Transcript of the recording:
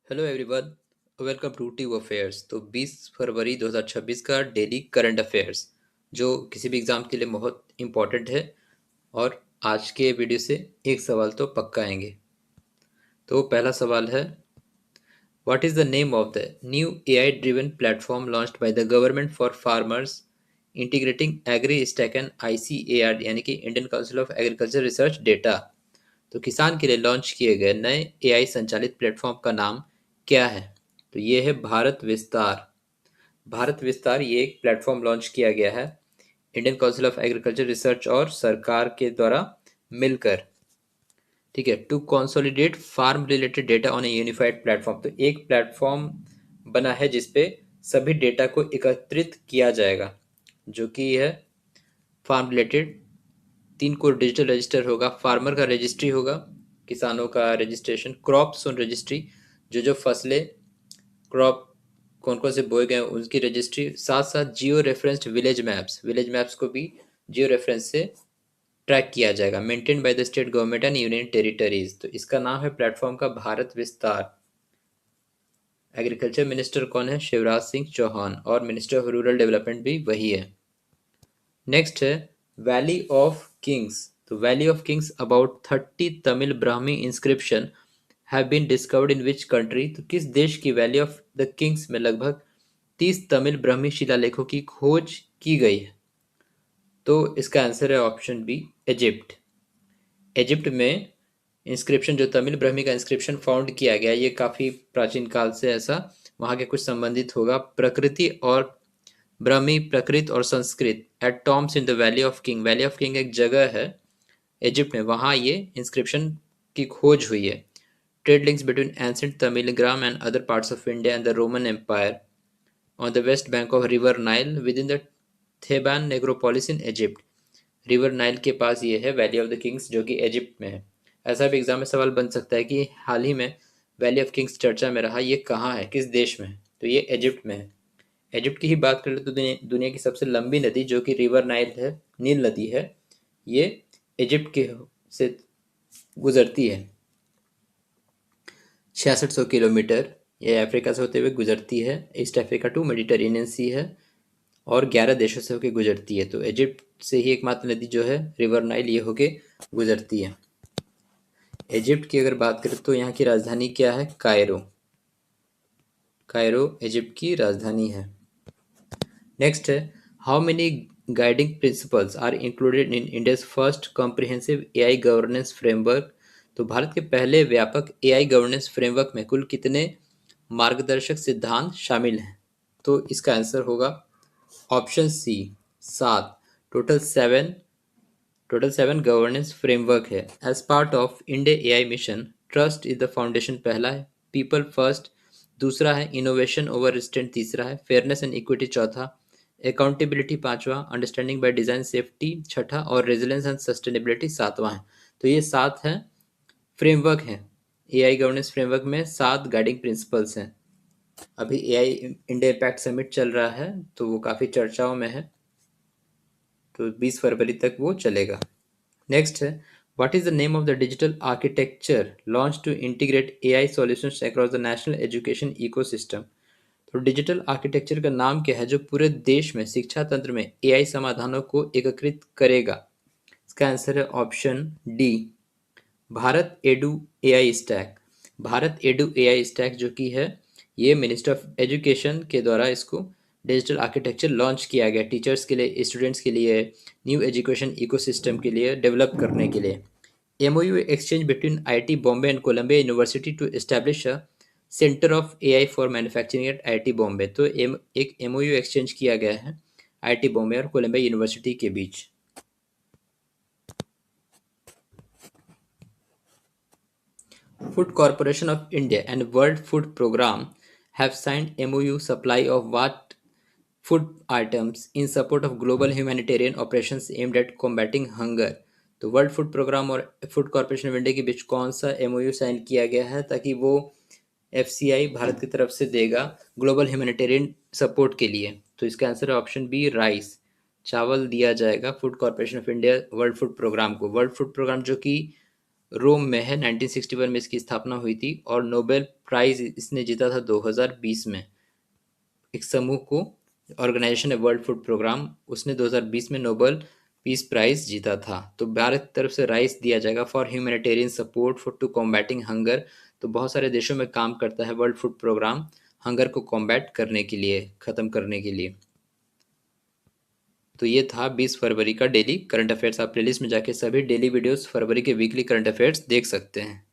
Hello everyone, welcome to T affairs. तो 20 फरवरी 2026 का daily current affairs जो किसी भी एग्ज़ाम के लिए बहुत इम्पोर्टेंट है। और आज के वीडियो से एक सवाल तो पक्का आएंगे। तो पहला सवाल है, what is the name of the new AI driven platform launched by the government for farmers integrating agri stack and ICAR यानी कि Indian Council of Agriculture research data. तो किसान के लिए लॉन्च किए गए नए एआई संचालित प्लेटफॉर्म का नाम क्या है? तो ये है भारत विस्तार। भारत विस्तार ये एक प्लेटफॉर्म लॉन्च किया गया है Indian Council of Agriculture Research और सरकार के द्वारा मिलकर। ठीक है, to consolidate farm related data on a unified platform. तो एक प्लेटफॉर्म बना है जिसपे सभी डेटा को एकत्रित किया जाएगा, जो कि है फार्म रिलेटेड। 3 को डिजिटल रजिस्टर होगा, फार्मर का रजिस्ट्री होगा, किसानों का रजिस्ट्रेशन, क्रॉप सोन रजिस्ट्री, जो जो फसलें क्रॉप कौन कौन से बोए गए उनकी रजिस्ट्री, साथ साथ जियो रेफरेंस्ड विलेज मैप्स को भी जियो रेफरेंस से ट्रैक किया जाएगा। Maintain by the state government and union territories. तो इसका नाम है प्लेटफॉर्म का भारत विस्तार। एग्रीकल्चर मिनिस्टर कौन है? शिवराज सिंह चौहान। और मिनिस्टर ऑफ रूरल डेवलपमेंट भी वही है। नेक्स्ट है वैली ऑफ किंग्स। तो Valley of Kings, about 30 Tamil Brahmi inscription have been discovered in which country. तो किस देश की वैली ऑफ द किंग्स में लगभग 30 तमिल ब्राह्मी शिलालेखों की खोज की गई है? तो इसका आंसर है ऑप्शन बी, इजिप्ट। इजिप्ट में इंस्क्रिप्शन, जो तमिल ब्राह्मी का इंस्क्रिप्शन फाउंड किया गया, ये काफ़ी प्राचीन काल से ऐसा वहाँ के कुछ संबंधित होगा। प्रकृति और ब्राह्मी, प्रकृत और Sanskrit at tombs in the Valley of King. Valley of King एक जगह है इजिप्ट में, वहाँ ये इंस्क्रिप्शन की खोज हुई है। Trade links between ancient Tamilakam and other parts of India and the Roman Empire on the west bank of river Nile within the Theban necropolis in Egypt. River Nile के पास ये है वैली ऑफ द किंग्स, जो कि Egypt में है। ऐसा भी एग्जाम में सवाल बन सकता है कि हाल ही में वैली ऑफ किंग्स चर्चा में रहा, ये कहाँ है, किस देश में है? तो ये इजिप्ट में है। इजिप्ट की ही बात कर ले तो दुनिया की सबसे लंबी नदी, जो कि रिवर नाइल है, नील नदी है, ये इजिप्ट के से गुजरती है। 6600 किलोमीटर ये अफ्रीका से होते हुए गुजरती है। ईस्ट अफ्रीका टू मेडिटेरेनियन सी है और 11 देशों से होकर गुजरती है। तो इजिप्ट से ही एकमात्र नदी जो है रिवर नाइल, ये होके गुजरती है। इजिप्ट की अगर बात करें तो यहाँ की राजधानी क्या है? कायरो। कायरो इजिप्ट की राजधानी है। नेक्स्ट है, how many guiding principles are included in India's first comprehensive AI governance framework. तो भारत के पहले व्यापक एआई गवर्नेंस फ्रेमवर्क में कुल कितने मार्गदर्शक सिद्धांत शामिल हैं? तो इसका आंसर होगा option C, 7। Total seven total 7 governance framework है। As part of India AI mission, trust is the foundation पहला है, पीपल फर्स्ट दूसरा है, इनोवेशन ओवर रिस्ट्रेंट तीसरा है, फेयरनेस एंड इक्विटी चौथा, अकाउंटेबिलिटी पांचवा, अंडरस्टैंडिंग बाय डिजाइन सेफ्टी छठा और रेजिलेंस एंड सस्टेनेबिलिटी सातवां है। तो ये 7 हैं, फ्रेमवर्क हैं। एआई गवर्नेंस फ्रेमवर्क में 7 गाइडिंग प्रिंसिपल्स हैं। अभी एआई इंडिया इम्पैक्ट समिट चल रहा है, तो वो काफ़ी चर्चाओं में है, तो 20 फरवरी तक वो चलेगा। नेक्स्ट है, what is the name of the digital architecture launch to integrate AI solutions across the national education ecosystem. तो डिजिटल आर्किटेक्चर का नाम क्या है जो पूरे देश में शिक्षा तंत्र में एआई समाधानों को एकीकृत करेगा? इसका आंसर है option D, Bharat edu AI stack. Bharat edu AI stack जो कि है, ये मिनिस्टर ऑफ एजुकेशन के द्वारा इसको डिजिटल आर्किटेक्चर लॉन्च किया गया, टीचर्स के लिए, स्टूडेंट्स के लिए, न्यू एजुकेशन इकोसिस्टम के लिए डेवलप करने के लिए। MOU exchange between IIT Bombay and Columbia University to establish a centre of AI for manufacturing at IIT Bombay. तो एक एमओयू एक्सचेंज किया गया है आईआईटी बॉम्बे और कोलंबिया यूनिवर्सिटी के बीच। Food Corporation of India and World Food Programme have signed MOU supply of what food items in support of global humanitarian operations aimed at combating hunger। तो world Food programme और food Corporation of India के बीच कौन सा MOU sign किया गया है ताकि वो एफसीआई भारत की तरफ से देगा ग्लोबल ह्यूमैनिटेरियन सपोर्ट के लिए? तो इसका आंसर है ऑप्शन बी, राइस। चावल दिया जाएगा Food Corporation of India World Food Programme को। वर्ल्ड फूड प्रोग्राम जो कि रोम में है, 1961 में इसकी स्थापना हुई थी और नोबेल प्राइज इसने जीता था 2020 में। एक समूह को ऑर्गेनाइजेशन है वर्ल्ड फूड प्रोग्राम, उसने 2020 में नोबेल पीस प्राइज जीता था। तो भारत की तरफ से राइस दिया जाएगा for humanitarian support for to combating hunger. तो बहुत सारे देशों में काम करता है वर्ल्ड फूड प्रोग्राम हंगर को कॉम्बैट करने के लिए, ख़त्म करने के लिए। तो ये था 20 फरवरी का डेली करंट अफेयर्स। आप प्लेलिस्ट में जाके सभी डेली वीडियोस फरवरी के वीकली करंट अफेयर्स देख सकते हैं।